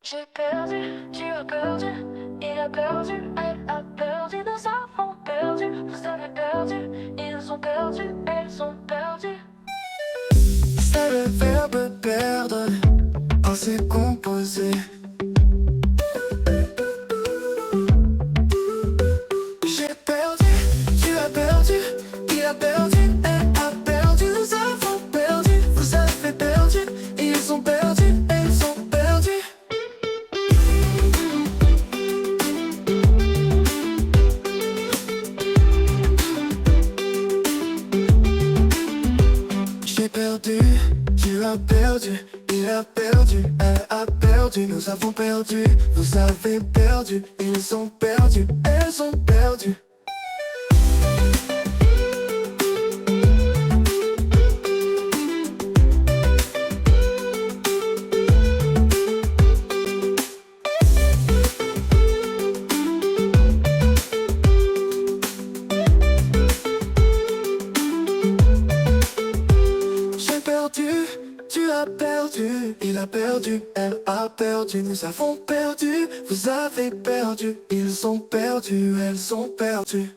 J'ai perdu, tu as perdu, il a perdu, elle a perdu, nous avons perdu, vous avez perdu, ils ont perdu, elles ont perdu. C'est le verbe perdre, Passé composé. J'ai perdu, tu as perdu, il a perdu, elle a perdu, nous avons perdu, vous avez perdu, ils ont perdu, elles ont perdu. J'ai perdu, tu as perdu, il a perdu, elle a perdu, nous avons perdu, vous avez perdu, ils ont perdu, elles ont perdu. J'ai perdu, tu as perdu, il a perdu, elle a perdu, nous avons perdu, vous avez perdu, ils ont perdu, elles ont perdu.